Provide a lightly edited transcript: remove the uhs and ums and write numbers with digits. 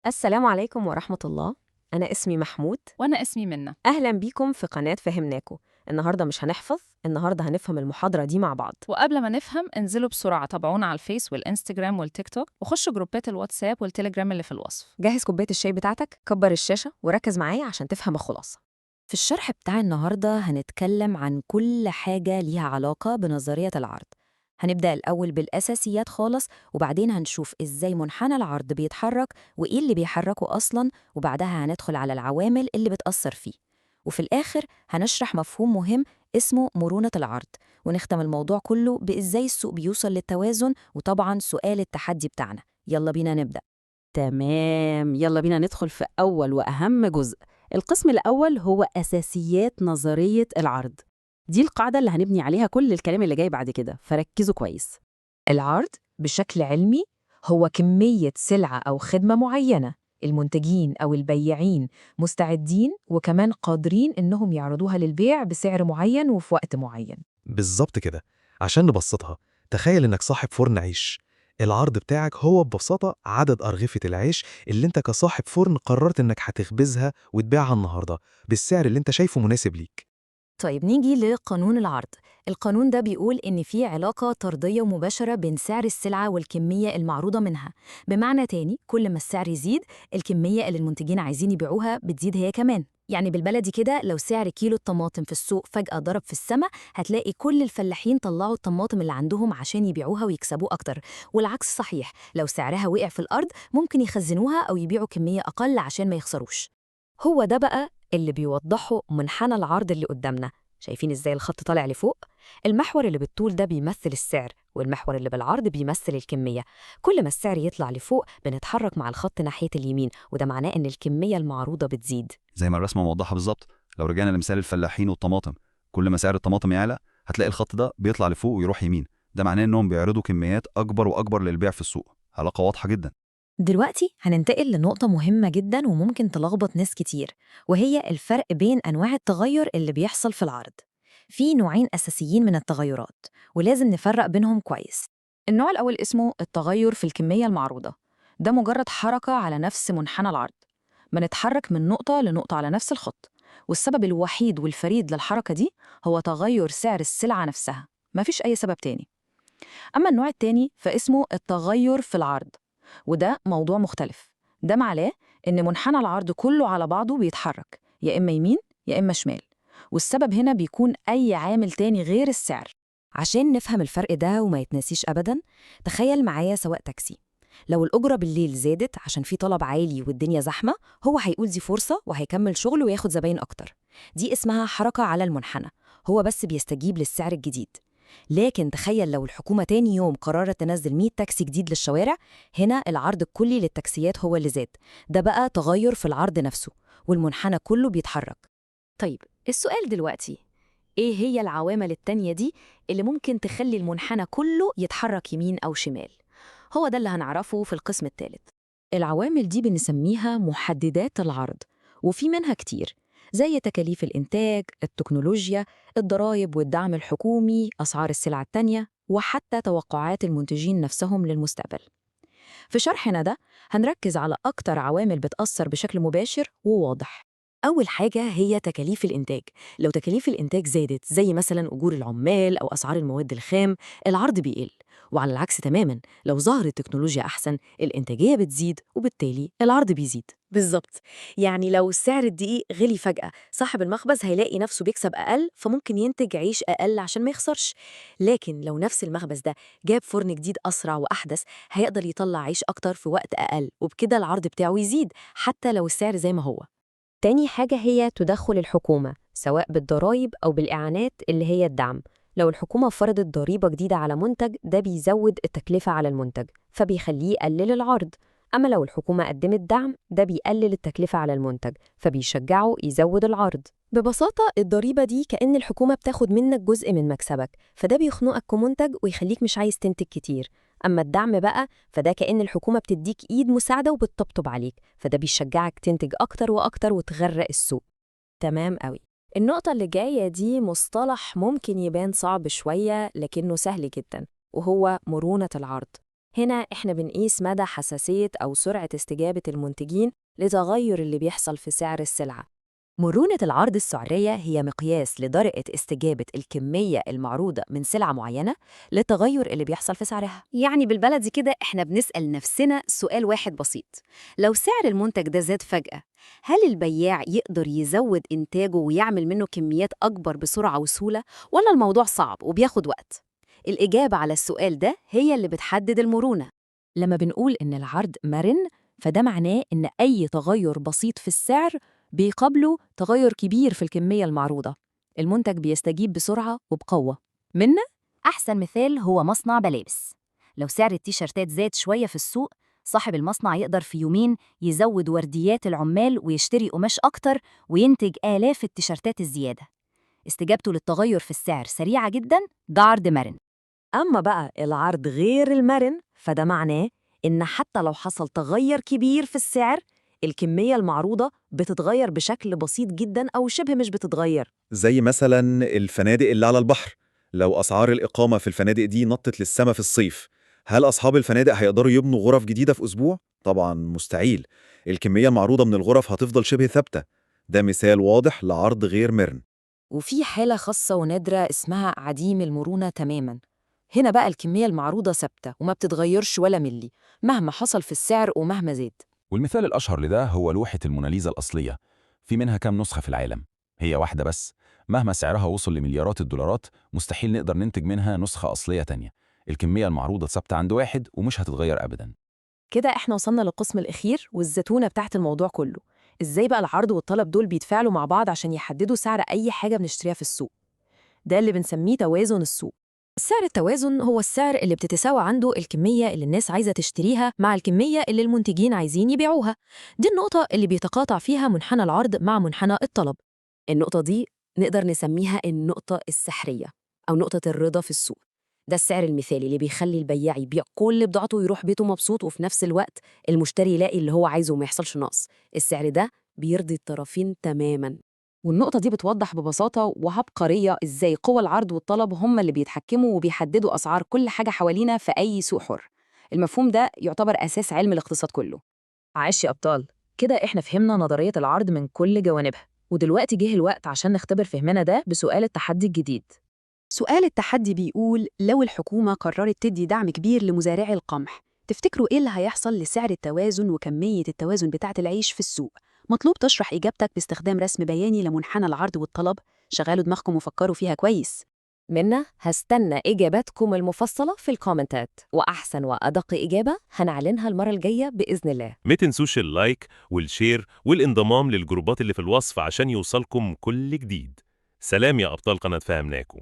السلام عليكم ورحمة الله. أنا اسمي محمود. وأنا اسمي منى. أهلا بيكم في قناة فهمناكو. النهاردة مش هنحفظ، النهاردة هنفهم المحاضرة دي مع بعض. وقبل ما نفهم انزلوا بسرعة تابعونا على الفيس والإنستجرام والتيك توك، وخشوا جروبات الواتساب والتليجرام اللي في الوصف. جهز كوباية الشاي بتاعتك، كبر الشاشة وركز معايا عشان تفهم الخلاصة. في الشرح بتاع النهاردة هنتكلم عن كل حاجة ليها علاقة بنظرية العرض. هنبدأ الأول بالأساسيات خالص، وبعدين هنشوف إزاي منحنى العرض بيتحرك وإيه اللي بيحركه أصلاً، وبعدها هندخل على العوامل اللي بتأثر فيه. وفي الآخر هنشرح مفهوم مهم اسمه مرونة العرض، ونختم الموضوع كله بإزاي السوق بيوصل للتوازن، وطبعاً سؤال التحدي بتاعنا. يلا بينا نبدأ. تمام، يلا بينا ندخل في أول وأهم جزء. القسم الأول هو أساسيات نظرية العرض. دي القاعدة اللي هنبني عليها كل الكلام اللي جاي بعد كده، فركزوا كويس. العرض بشكل علمي هو كمية سلعة أو خدمة معينة المنتجين أو البياعين مستعدين وكمان قادرين إنهم يعرضوها للبيع بسعر معين وفي وقت معين. بالظبط كده. عشان نبسطها، تخيل إنك صاحب فرن عيش. العرض بتاعك هو ببساطة عدد أرغفة العيش اللي أنت كصاحب فرن قررت إنك هتخبزها وتبيعها النهاردة بالسعر اللي أنت شايفه مناسب ليك. طيب نيجي لقانون العرض. القانون ده بيقول إن في علاقة طردية ومباشرة بين سعر السلعة والكمية المعروضة منها. بمعنى تاني، كل ما السعر يزيد، الكمية اللي المنتجين عايزين يبيعوها بتزيد هي كمان. يعني بالبلدي كده، لو سعر كيلو الطماطم في السوق فجأة ضرب في السماء، هتلاقي كل الفلاحين طلعوا الطماطم اللي عندهم عشان يبيعوها ويكسبوا أكتر. والعكس صحيح، لو سعرها وقع في الأرض ممكن يخزنوها أو يبيعوا كمية أقل عشان ما يخسروش. هو ده بقى اللي بيوضحه منحنى العرض اللي قدامنا. شايفين ازاي الخط طالع لفوق؟ المحور اللي بالطول ده بيمثل السعر، والمحور اللي بالعرض بيمثل الكمية. كل ما السعر يطلع لفوق بنتحرك مع الخط ناحية اليمين، وده معناه ان الكمية المعروضة بتزيد. زي ما الرسمة موضحة بالظبط. لو رجعنا لمثال الفلاحين والطماطم، كل ما سعر الطماطم يعلى هتلاقي الخط ده بيطلع لفوق ويروح يمين. ده معناه انهم بيعرضوا كميات اكبر واكبر للبيع في السوق. علاقة واضحة جدا. دلوقتي هننتقل لنقطة مهمة جدا وممكن تلخبط ناس كتير، وهي الفرق بين أنواع التغير اللي بيحصل في العرض. في نوعين أساسيين من التغيرات، ولازم نفرق بينهم كويس. النوع الأول اسمه التغير في الكمية المعروضة. ده مجرد حركة على نفس منحنى العرض، بنتحرك من نقطة لنقطة على نفس الخط، والسبب الوحيد والفريد للحركة دي هو تغير سعر السلعة نفسها، مفيش أي سبب تاني. أما النوع التاني فاسمه التغير في العرض، وده موضوع مختلف. ده معناه إن منحنى العرض كله على بعضه بيتحرك، يا إما يمين يا إما شمال، والسبب هنا بيكون أي عامل تاني غير السعر. عشان نفهم الفرق ده وما يتنسيش أبداً، تخيل معايا سواق تاكسي. لو الأجرة بالليل زادت عشان في طلب عالي والدنيا زحمة، هو هيقول دي فرصة وهيكمل شغله وياخد زباين أكتر. دي اسمها حركة على المنحنى، هو بس بيستجيب للسعر الجديد. لكن تخيل لو الحكومة تاني يوم قررت تنزل 100 تاكسي جديد للشوارع، هنا العرض الكلي للتاكسيات هو اللي زاد. ده بقى تغير في العرض نفسه، والمنحنى كله بيتحرك. طيب السؤال دلوقتي، إيه هي العوامل التانية دي اللي ممكن تخلي المنحنى كله يتحرك يمين أو شمال؟ هو ده اللي هنعرفه في القسم الثالث. العوامل دي بنسميها محددات العرض، وفي منها كتير، زي تكاليف الإنتاج، التكنولوجيا، الضرائب والدعم الحكومي، أسعار السلع التانية، وحتى توقعات المنتجين نفسهم للمستقبل. في شرحنا ده هنركز على أكتر عوامل بتأثر بشكل مباشر وواضح. أول حاجة هي تكاليف الإنتاج. لو تكاليف الإنتاج زادت، زي مثلا أجور العمال أو أسعار المواد الخام، العرض بيقل. وعلى العكس تماما، لو ظهرت تكنولوجيا أحسن، الإنتاجية بتزيد وبالتالي العرض بيزيد. بالظبط، يعني لو سعر الدقيق غلي فجأة، صاحب المخبز هيلاقي نفسه بيكسب أقل، فممكن ينتج عيش أقل عشان ما يخسرش. لكن لو نفس المخبز ده جاب فرن جديد أسرع وأحدث، هيقدر يطلع عيش أكتر في وقت أقل، وبكده العرض بتاعه يزيد حتى لو السعر زي ما هو. تاني حاجة هي تدخل الحكومة، سواء بالضرائب أو بالإعانات اللي هي الدعم. لو الحكومة فرضت ضريبة جديدة على منتج، ده بيزود التكلفة على المنتج، فبيخليه يقلل العرض. أما لو الحكومة قدمت دعم، ده بيقلل التكلفة على المنتج، فبيشجعه يزود العرض. ببساطة الضريبة دي كأن الحكومة بتاخد منك جزء من مكسبك، فده بيخنقك كمنتج ويخليك مش عايز تنتج كتير. أما الدعم بقى، فده كأن الحكومة بتديك إيد مساعدة وبتطبطب عليك، فده بيشجعك تنتج أكتر وأكتر وتغرق السوق. تمام قوي. النقطة اللي جاية دي مصطلح ممكن يبان صعب شوية لكنه سهل جدا، وهو مرونة العرض. هنا إحنا بنقيس مدى حساسية أو سرعة استجابة المنتجين لتغير اللي بيحصل في سعر السلعة. مرونة العرض السعرية هي مقياس لدرجة استجابة الكمية المعروضة من سلعة معينة للتغير اللي بيحصل في سعرها. يعني بالبلدي كده إحنا بنسأل نفسنا سؤال واحد بسيط: لو سعر المنتج ده زاد فجأة، هل البياع يقدر يزود إنتاجه ويعمل منه كميات أكبر بسرعة وسهولة، ولا الموضوع صعب وبياخد وقت؟ الإجابة على السؤال ده هي اللي بتحدد المرونة. لما بنقول إن العرض مرن، فده معناه إن أي تغير بسيط في السعر بيقابله تغير كبير في الكمية المعروضة. المنتج بيستجيب بسرعة وبقوة. منا أحسن مثال هو مصنع ملابس. لو سعر التيشيرتات زاد شوية في السوق، صاحب المصنع يقدر في يومين يزود ورديات العمال ويشتري قماش أكتر وينتج آلاف التيشيرتات الزيادة. استجابته للتغير في السعر سريعة جدا، ده عرض مرن. أما بقى العرض غير المرن، فده معناه إن حتى لو حصل تغير كبير في السعر، الكمية المعروضة بتتغير بشكل بسيط جدا أو شبه مش بتتغير. زي مثلا الفنادق اللي على البحر، لو أسعار الإقامة في الفنادق دي نطت للسما في الصيف، هل أصحاب الفنادق هيقدروا يبنوا غرف جديدة في أسبوع؟ طبعا مستحيل. الكمية المعروضة من الغرف هتفضل شبه ثابتة. ده مثال واضح لعرض غير مرن. وفي حالة خاصة ونادرة اسمها عديم المرونة تماماً. هنا بقى الكمية المعروضة ثابتة وما بتتغيرش ولا ملي مهما حصل في السعر ومهما زاد. والمثال الأشهر لده هو لوحة الموناليزا الأصلية. في منها كام نسخة في العالم؟ هي واحدة بس. مهما سعرها وصل لمليارات الدولارات، مستحيل نقدر ننتج منها نسخة أصلية تانية. الكمية المعروضة ثابتة عند واحد ومش هتتغير أبداً. كده إحنا وصلنا للقسم الأخير والزتونة بتاعت الموضوع كله. إزاي بقى العرض والطلب دول بيتفاعلوا مع بعض عشان يحددوا سعر أي حاجة بنشتريها في السوق؟ ده اللي بنسميه توازن السوق. السعر التوازن هو السعر اللي بتتساوى عنده الكمية اللي الناس عايزة تشتريها مع الكمية اللي المنتجين عايزين يبيعوها. دي النقطة اللي بيتقاطع فيها منحنى العرض مع منحنى الطلب. النقطة دي نقدر نسميها النقطة السحرية أو نقطة الرضا في السوق. ده السعر المثالي اللي بيخلي البياع يبيع كل بضاعته ويروح بيته مبسوط، وفي نفس الوقت المشتري يلاقي اللي هو عايزه وما يحصلش نقص. السعر ده بيرضي الطرفين تماماً. والنقطة دي بتوضح ببساطة وعبقرية إزاي قوى العرض والطلب هم اللي بيتحكموا وبيحددوا أسعار كل حاجة حوالينا في أي سوق حر. المفهوم ده يعتبر أساس علم الاقتصاد كله. عاش يا أبطال، كده إحنا فهمنا نظرية العرض من كل جوانبها، ودلوقتي جه الوقت عشان نختبر فهمنا ده بسؤال التحدي الجديد. سؤال التحدي بيقول: لو الحكومة قررت تدي دعم كبير لمزارعي القمح، تفتكروا إيه اللي هيحصل لسعر التوازن وكمية التوازن بتاعة العيش في السوق؟ مطلوب تشرح إجابتك باستخدام رسم بياني لمنحنى العرض والطلب. شغلوا دماغكم وفكروا فيها كويس. منا هستنى إجاباتكم المفصلة في الكومنتات، وأحسن وأدق إجابة هنعلنها المرة الجاية بإذن الله. ما تنسوش اللايك والشير والانضمام للجروبات اللي في الوصف عشان يوصلكم كل جديد. سلام يا أبطال قناة فهمناكو.